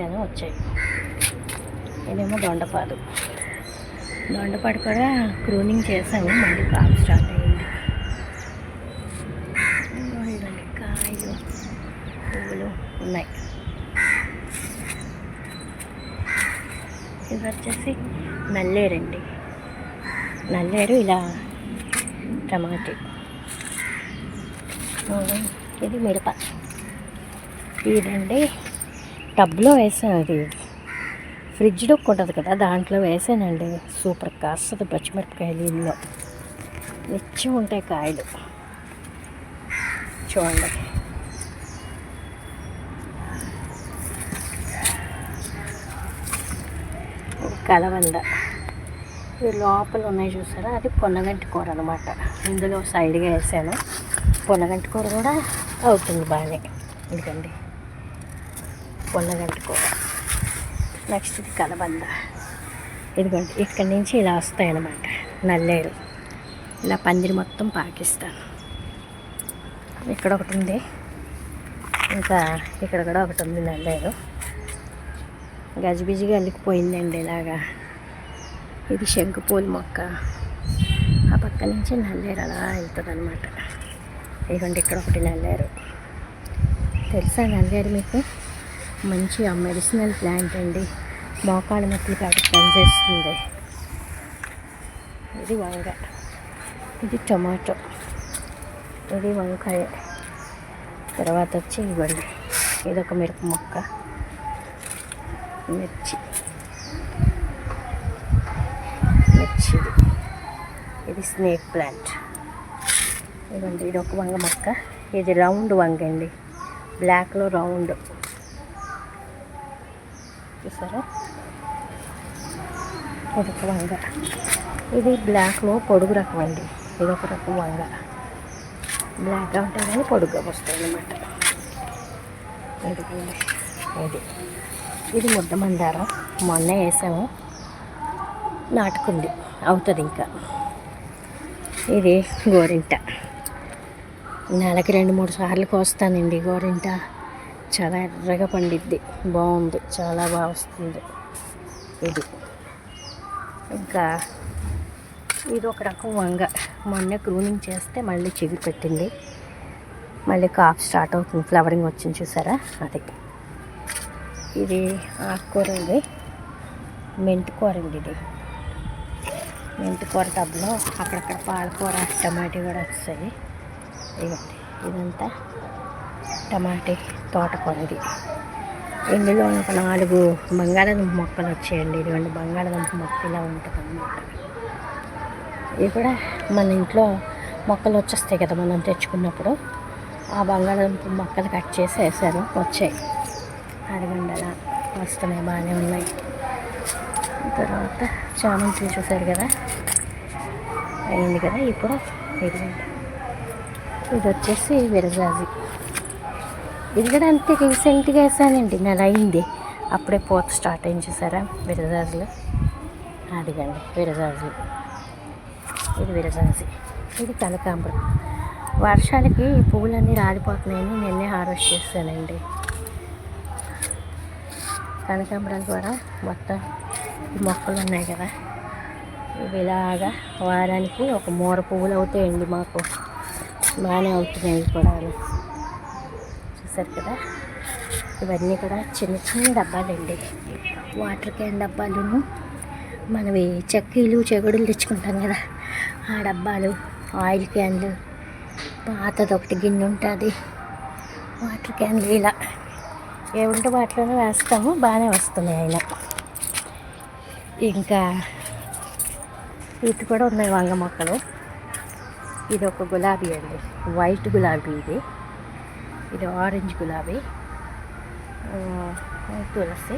వచ్చాయి. ఇదేమో దొండపాడు కూడా క్రూనింగ్ చేసాము, మళ్ళీ కాపు స్టార్ట్ అయ్యింది. ఇవన్నీ కాయలు పువ్వులు ఉన్నాయి. ఇది వచ్చేసి నల్లేరండి. నల్లేరు ఇలా టమాటీ. ఇది మిరప. ఇదండి టబ్లో వేసాను. అది ఫ్రిడ్జ్లో ఉంటుంది కదా, దాంట్లో వేసానండి. సూపర్ కాస్తుంది పచ్చిమిరపకాయలు. ఇందులో నిత్యం ఉంటాయి కాయలు. చూడండి, కలవంద. ఇది లోపల ఉన్నాయి చూసారా, అది పొన్నగంటి కూర అనమాట. ఇందులో సైడ్గా వేసాను. పొన్నగంటి కూర కూడా అవుతుంది బాగానే. ఎందుకండి పొన్నగంటి కూర. నెక్స్ట్ ఇది కలబంద. ఇదిగోండి, ఇక్కడి నుంచి ఇలా వస్తాయన్నమాట నల్లేరు. ఇలా పందిరి మొత్తం పాకిస్తాను. ఇక్కడ ఒకటి ఉంది, ఇంకా ఇక్కడ కూడా ఒకటి ఉంది నల్లేరు. గజిబిజిగా అల్లికిపోయిందండి ఇలాగా. ఇది శంకుపూల మొక్క. ఆ పక్క నుంచి నల్లేరు అలా వెళ్తుంది అనమాట. ఇదిగోండి, ఇక్కడ ఒకటి నల్లేరు. తెలుసా నల్లేరు మీకు? మంచి మెడిసినల్ ప్లాంట్ అండి. మోకాళ్ళ నొప్పులు కాదు పనిచేస్తుంది. ఇది వంగ. ఇది టమాటో. ఇది వంకాయ. తర్వాత వచ్చి ఇవ్వండి, ఇదొక మిరప మొక్క, మిర్చి. ఇది స్నేక్ ప్లాంట్. ఇవ్వండి, ఇది ఒక వంగ మొక్క. ఇది రౌండ్ వంగ అండి, బ్లాక్లో రౌండ్ చూసారా. ఇదొక వంగ. ఇది బ్లాక్లో పొడుగు రకం అండి. ఇదొక రకం వంగ. బ్లాక్గా ఉంటాయి కానీ పొడుగ్గా వస్తాయి అన్నమాట. ఇది ముద్ద మందారం. మొన్న వేసాము, నాటుకుంది, అవుతుంది ఇంకా. ఇది గోరింట. నెలకి 2-3 సార్లు కోస్తానండి గోరింట. చాలా ఎర్రగా పండిద్ది, బాగుంది, చాలా బాగా వస్తుంది. ఇది ఇంకా ఇది ఒక రకం వంగ. మొన్న క్రూనింగ్ చేస్తే మళ్ళీ చిగురు పెట్టింది, మళ్ళీ కాపు స్టార్ట్ అవుతుంది. ఫ్లవరింగ్ వచ్చింది చూసారా, అది. ఇది ఆకుకూర అండి, మెంతికూర అండి. ఇది మెంతికూర టబ్లో అక్కడక్కడ పాలకూర, టమాటీ కూడా వస్తాయి. ఇవ్వండి, ఇదంతా టమాటీ తోటకూర. ఇది ఇందులో ఒక 4 బంగాళాదుంప మొక్కలు వచ్చాయండి. ఇదిగోండి, బంగాళాదుంప మొక్క ఇలా ఉంటుంది అన్నమాట. ఇవి కూడా మన ఇంట్లో మొక్కలు వచ్చేస్తాయి కదా మనం తెచ్చుకున్నప్పుడు. ఆ బంగాళాదుంప మొక్కలు కట్ చేసి వేసాను, వచ్చాయి. అదిగోండి అలా వస్తున్నాయి, బాగానే ఉన్నాయి. తర్వాత చామంతి చూసారు కదా, అయింది కదా. ఇప్పుడు ఇదిగోండి, ఇది వచ్చేసి విరజాజి. ఇది కూడా అంతే, రీసెంట్గా వేసానండి, నెల అయింది. అప్పుడే పూత స్టార్ట్ అయింది చూసారా విరజాజులు. అదిగండి విరజాజులు. ఇది విరజాజి. ఇది కనకాంబరం. వర్షాలకి పువ్వులన్నీ రాలిపోతున్నాయని నిన్నే హార్వెస్ట్ చేస్తానండి. కనకాంబరాలు కూడా మొత్తం మొక్కలు ఉన్నాయి కదా, ఇవి ఇలాగా వారానికి ఒక 3 పువ్వులు అవుతాయండి మాకు. బాగానే అవుతున్నాయి కూడా. చూసారు కదా, ఇవన్నీ కూడా చిన్న చిన్న డబ్బాలండి. వాటర్ క్యాన్ డబ్బాలును, మనవి చెక్కీలు చెగుడులు తెచ్చుకుంటాం కదా ఆ డబ్బాలు, ఆయిల్ క్యాన్లు, పాతది ఒకటి గిన్నె ఉంటుంది, వాటర్ క్యాన్లు, ఇలా ఏముంటే వాటిలోనే వేస్తాము. బాగానే వస్తున్నాయి అయినా. ఇంకా ఇటు కూడా ఉన్నాయి వంగ మొక్కలు. ఇది ఒక గులాబీ అండి, వైట్ గులాబీ. ఇది ఆరెంజ్ గులాబీ. తులసి.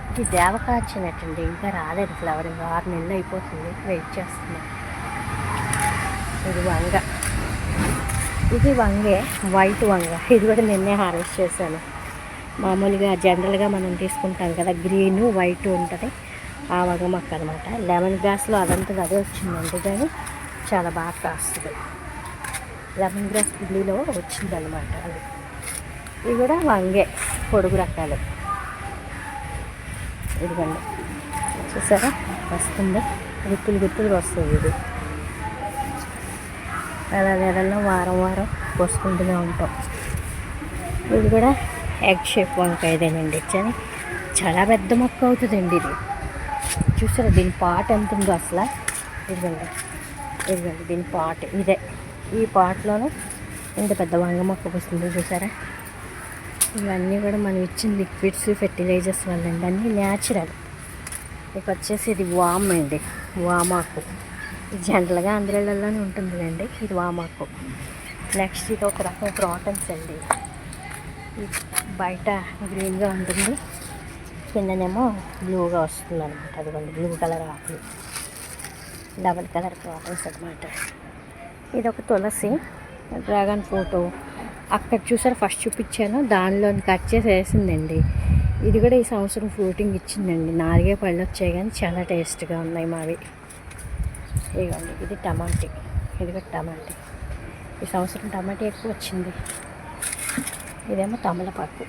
ఇది దేవకాచినట్టండి, ఇంకా రాలేదు ఫ్లవరింగ్. 6 నెలలు అయిపోతుంది, వెయిట్ చేస్తున్నాం. ఇది వంగ. ఇది వంగే, వైట్ వంగ. ఇది కూడా నిన్నే హార్వెస్ట్ చేశాను. మామూలుగా జనరల్గా మనం తీసుకుంటాం కదా, గ్రీను వైట్ ఉంటుంది, ఆ వంగ మొక్క అనమాట. లెమన్ గ్రాస్లో అదంతా అదే వచ్చిందండి, కానీ చాలా బాగా కాస్తుంది. లెమన్ గ్రాస్ కిల్లీలో వచ్చిందనమాట అది. ఇవి కూడా వంగే, పొడుగు రకాలు. ఇదిగోండి చూసారా వస్తుంది, గుత్తులు గుత్తులు వస్తుంది. ఇది అలా నెలలో వారం వారం కోసుకుంటూనే ఉంటాం. ఇది కూడా ఎగ్ షేప్ వంకాయదేనండి. కానీ చాలా పెద్ద మొక్క అవుతుందండి ఇది. చూసారా దీని పాట ఎంత ఉందో అసలు. ఇదిగోండి ఇదిగోండి దీని పాట ఇదే. ఈ పాటలోనే ఇంత పెద్ద వంగ మొక్క వస్తుంది చూసారా. ఇవన్నీ కూడా మనం ఇచ్చిన లిక్విడ్స్ ఫెర్టిలైజర్స్ వల్ల అండి, అన్నీ న్యాచురల్. ఇక వచ్చేసి ఇది వామ్ అండి, వామాకు. ఇది జనరల్గా అందరిళ్ళలోనే ఉంటుందిలేండి. ఇది వామాకు. నెక్స్ట్ ఇది ఒక రకం క్రాటన్స్ అండి. బయట గ్రీన్గా ఉంటుంది, కిందనేమో బ్లూగా వస్తుంది అనమాట. అదిగోండి బ్లూ కలర్ ఆకులు, డబల్ కలర్ క్రాటన్స్ అనమాట. ఇది ఒక తులసి, డ్రాగన్ ఫ్రూట్ అక్కడ చూసారు ఫస్ట్ చూపించాను, దానిలో కట్ చేసి వేసిందండి. ఇది కూడా ఈ సంవత్సరం ఫ్రూటింగ్ ఇచ్చిందండి. 4 పళ్ళు వచ్చాయి కానీ చాలా టేస్ట్గా ఉన్నాయి మావి. ఇదిగోండి ఇది టమాటీ, ఇది కూడా టమాటీ. ఈ సంవత్సరం టమాటా ఎక్కువ వచ్చింది. ఇదేమో తమలపాకు,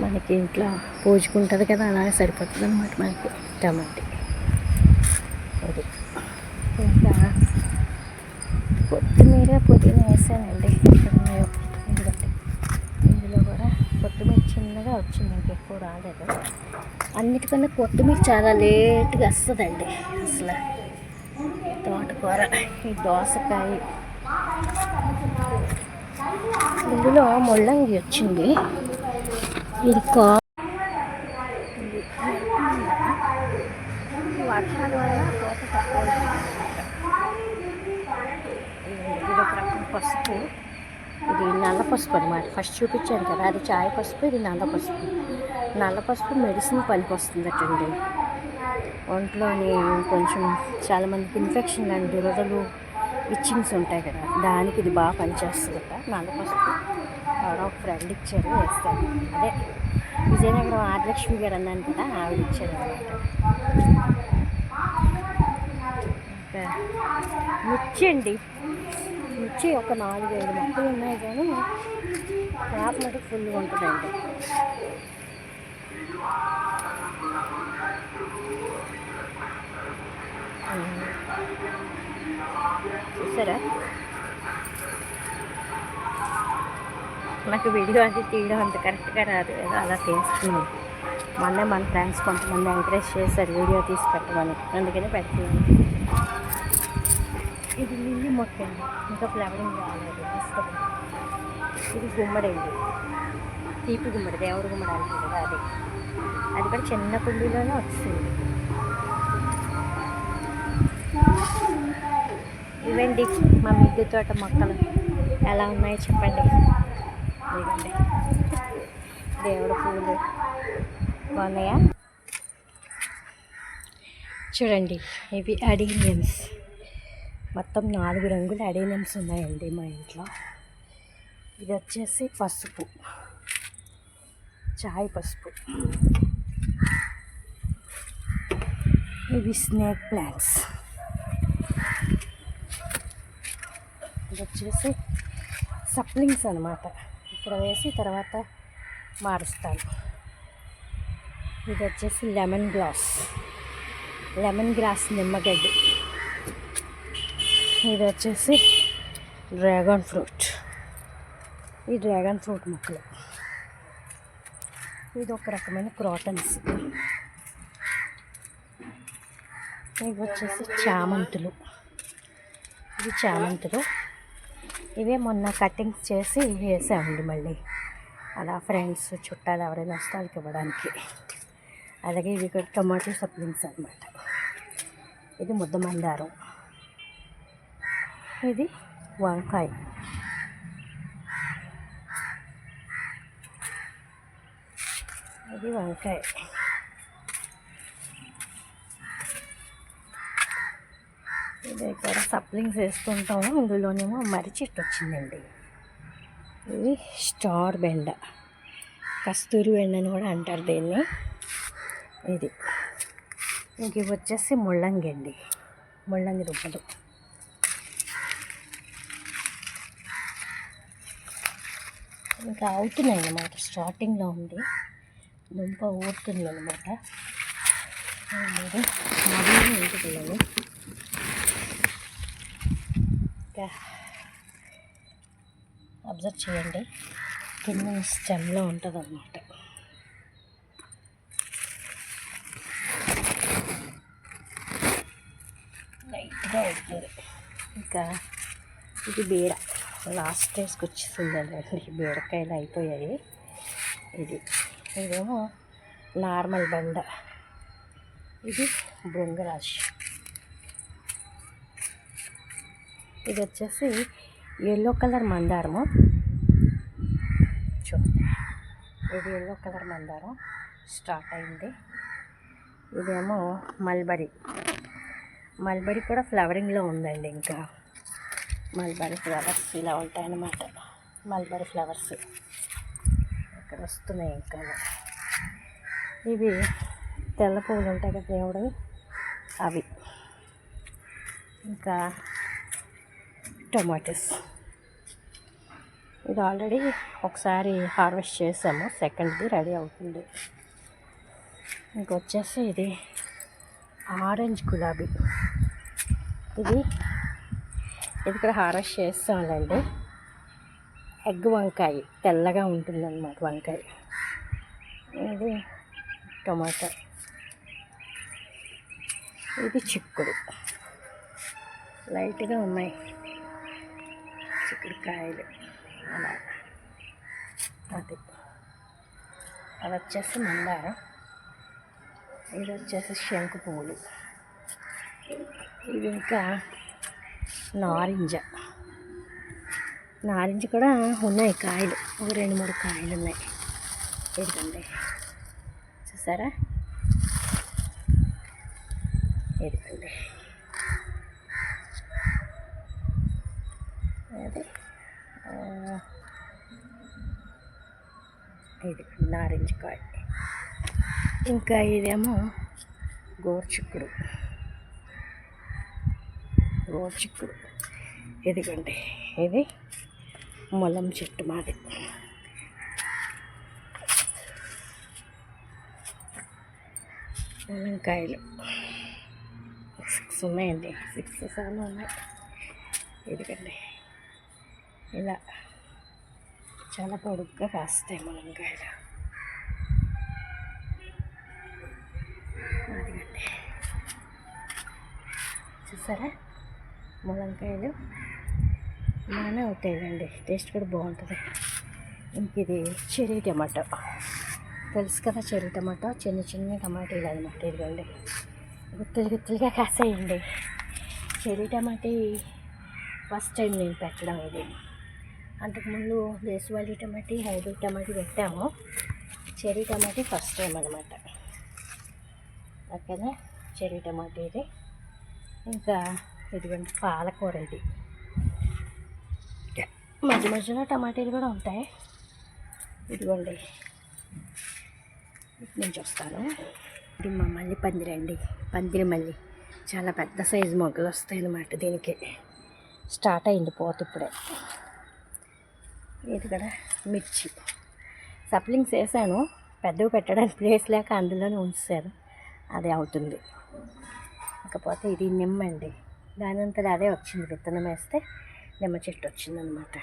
మనకి ఇంట్లో పూజుకుంటుంది కదా, అలాగే సరిపోతుంది అనమాట మనకి టమాటీ. ఇది ఇంకా కొత్తిమీర పుదీనా వేసానండి. ఎక్కడ ఉన్నాయో ఎందుకంటే ఇందులో కూడా కొత్తిమీర చిన్నగా వచ్చింది, ఇంకెక్కువ రాలేదు. అన్నిటికన్నా కొత్తిమీర చాలా లేట్గా వస్తుందండి అసలు. తోటకూర, ఈ దోసకాయ, ఇందులో ముల్లంగి వచ్చింది. ఇది వర్షాల వల్ల పూత తక్కువ. ఇది ఒక రకం పసుపు, ఇది నల్ల పసుపు అనమాట. ఫస్ట్ చూపించాను కదా అది చాయ్ పసుపు, ఇది నల్ల పసుపు. నల్ల పసుపు మెడిసిన్ పనికి వస్తుందటండి. ఒంట్లోని కొంచెం చాలామందికి ఇన్ఫెక్షన్ లాంటి దురదలు ఇచ్చింగ్స్ ఉంటాయి కదా, దానికి ఇది బాగా పనిచేస్తుందట. నల్ల పసుపు ఎవరో ఒక ఫ్రెండ్ ఇచ్చారు, వేస్తాను. అదే విజయనగరం ఆదిలక్ష్మి గారు అన్నాను కదా, ఆవిడ ఇచ్చారు అనమాట. ఇంకా మిర్చి అండి, మిర్చి ఒక 4-5 మొక్కలు ఉన్నాయి కానీ క్రాప్ మటుకు ఫుల్గా ఉంటుందండి. చూసారా నాకు వీడియో అది తీయడం అంత కరెక్ట్గా రాదు, ఏదో అలా తీస్తున్నాను. మొన్నే మన ఫ్రెండ్స్ కొంతమంది ఎంకరేజ్ చేశారు వీడియో తీసి పెట్టమని, అందుకని పెడుతున్నాను. ఇది లిల్లీ మొక్క అండి, ఇంకా ఫ్లవరింగ్ రాలేదు. ఇది గుమ్మడి అండి, తీపి గుమ్మడి, దేవుడి గుమ్మడి అంటుంది కదా అది. అది కూడా చిన్న కుండీలోనే వచ్చింది. ఇవండి మా మిద్దె తోట మొక్కలు ఎలా ఉన్నాయో చెప్పండి. ఇదండి దేవుడు పూలు బాగున్నాయా చూడండి. ఇవి అడీనియమ్స్, మొత్తం 4 రంగుల అడీనియమ్స్ ఉన్నాయండి మా ఇంట్లో. ఇది వచ్చేసి పసుపు, చాయ్ పసుపు. ఇవి స్నేక్ ప్లాంట్స్. ఇది వచ్చేసి సప్లింగ్స్ అనమాట, ఇక్కడ వేసి తర్వాత మారుస్తాను. ఇది వచ్చేసి లెమన్ గ్రాస్ నిమ్మగడ్డి. ఇది వచ్చేసి డ్రాగన్ ఫ్రూట్, ఈ డ్రాగన్ ఫ్రూట్ మొక్కలు. ఇది ఒక రకమైన క్రాటన్స్. ఇవి వచ్చేసి చామంతులు, ఇది చామంతులు. ఇవే మొన్న కటింగ్స్ చేసి వేసామండి మళ్ళీ, అలా ఫ్రెండ్స్ చుట్టాలు ఎవరైనా వస్తే వాళ్ళకి ఇవ్వడానికి. అలాగే ఇవి కూడా టమాటో సప్లింగ్స్ అనమాట. ఇది ముద్ద మందారం, ఇది వంకాయ, ఇది వంకాయ. ఇది ఇక్కడ సప్లింగ్స్ వేసుకుంటాము. ఇందులోనేమో మర్రి చెట్టు వచ్చిందండి. ఇది స్టార్ బెండ, కస్తూరి బెండ అని కూడా అంటారు దీన్ని. ఇది ఇంక ఇవి వచ్చేసి ముల్లంగి అండి, ముల్లంగి దుంపలు. ఇంకా అవుతున్నాయి అన్నమాట, స్టార్టింగ్లో ఉంది. దుంప ఊరుతుంది అనమాట. మళ్ళీ ఇంటికెళ్ళాలి. ఇంకా అబ్జర్వ్ చేయండి, కింద స్టెమ్లో ఉంటుంది అన్నమాట. లైట్గా అవుతుంది. ఇంకా ఇది బీడ లాస్ట్ స్టేజ్కి వచ్చేసిందండి. బీడకాయలు అయిపోయాయి. ఇదేమో నార్మల్ బండ, ఇది బృంగరాజ్. ఇది వచ్చేసి ఎల్లో కలర్ మందారము. చూడండి, ఇది ఎల్లో కలర్ మందారం స్టార్ట్ అయింది. ఇదేమో మల్బరీ కూడా ఫ్లవరింగ్లో ఉందండి. ఇంకా మల్బరీ ఫ్లవర్స్ ఇలా ఉంటాయన్నమాట. మల్బరీ ఫ్లవర్స్ ఇక్కడ వస్తున్నాయి. ఇంకా ఇవి తెల్ల పువ్వులు ఉంటాయి కదా దేవుడు, అవి. ఇంకా టొమాటోస్, ఇది ఆల్రెడీ ఒకసారి హార్వెస్ట్ చేసాము, సెకండ్ది రెడీ అవుతుంది. ఇంకొచ్చేసి ఇది ఆరెంజ్ గులాబీ. ఇది కూడా హార్వెస్ట్ చేస్తాంలేండి. ఎగ్ వంకాయ తెల్లగా ఉంటుందన్నమాట వంకాయ. ఇది టొమాటో, ఇది చిక్కుడు. లైట్గా ఉన్నాయి చిక్కుడుకాయలు అలా. అది వచ్చేసి మందారం. ఇది వచ్చేసి శంకు పువ్వులు. ఇది ఇంకా నారింజ కూడా ఉన్నాయి కాయలు, 2-3 కాయలు ఉన్నాయి. ఇదిగండి, చూసారా? ఇదిగండి, అది ఇది నారింజ కాయ. ఇంకా ఇదేమో గోరుచిక్కుడు. ఇదిగండి, ఇది ములం చెట్టు మాది. ములంకాయలు 6 ఉన్నాయండి, 6-7 ఉన్నాయి. ఇదిగండి, ఇలా చాలా పొడుగ్గా కాస్తాయి ములంకాయలు. అదిగండి, చూసారా? ములంకాయలు బాగానే అవుతాయండి, టేస్ట్ కూడా బాగుంటుంది. ఇంక ఇది చెర్రీ టమాటో, తెలుసు కదా చెర్రీ టమాటో, చిన్న టమాటీలు అనమాట. ఇదిగోండి, గుత్తులుగా కాసాయండి. చెర్రీ టమాటీ ఫస్ట్ టైం నేను పెట్టడం. ఇది అంతకుముందు దేశవాళీ టమాటీ, హైబ్రిడ్ టమాటీ పెట్టాము. చెర్రీ టమాటీ ఫస్ట్ టైం అనమాట. ఓకేనా? చెర్రీ టమాటీ ఇది. ఇంకా ఇదిగోండి పాలకూర. ఇది మధ్యలో టమాటీలు కూడా ఉంటాయి. ఇదిగోండి, ఇటు నుంచి వస్తాను. ఇది మా మల్లి పందిరండి, పందిరి మల్లి. చాలా పెద్ద సైజు మొగ్గలు వస్తాయి అన్నమాట. దీనికి స్టార్ట్ అయింది పోత ఇప్పుడే. ఇది కూడా మిర్చి సప్లింగ్స్ వేసాను, పెద్దవి పెట్టడానికి ప్లేస్ లేక అందులోనే ఉంచాను, అదే అవుతుంది. ఇకపోతే ఇది నిమ్మండి, దానంతలో అదే వచ్చింది. విత్తనం వేస్తే నిమ్మ చెట్టు వచ్చిందనమాట.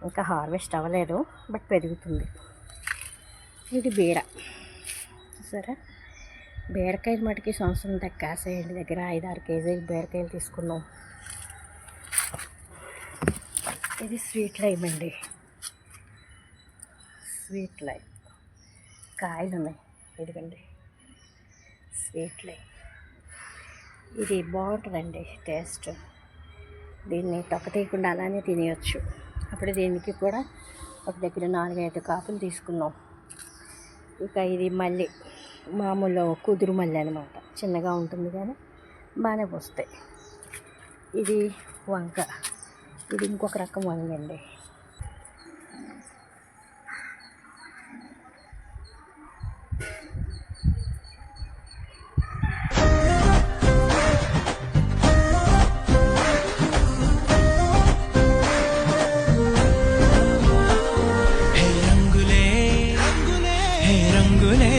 ఇంకా హార్వెస్ట్ అవ్వలేదు, బట్ పెరుగుతుంది. ఇది బీర, చూసారా? బీరకాయలు మటుకి సంవత్సరం కాసేయండి. దగ్గర 5-6 కేజీలు బీరకాయలు తీసుకున్నాం. ఇది స్వీట్ లైమ్ అండి, స్వీట్ లైమ్ కాయలు ఉన్నాయి. ఇదిగండి స్వీట్ లైమ్. ఇది బాగుంటుందండి టేస్ట్. దీన్ని తొక్క తీయకుండా అలానే తినేయచ్చు. అప్పుడు దీనికి కూడా ఒక దగ్గర 4-5 కాపులు తీసుకున్నాం. ఇక ఇది మళ్ళీ మామూలు కుదురు మల్లి అనమాట, చిన్నగా ఉంటుంది కానీ బాగానే పోస్తాయి. ఇది వంక, ఇది ఇంకొక రకం వంగ అండి. రంగులే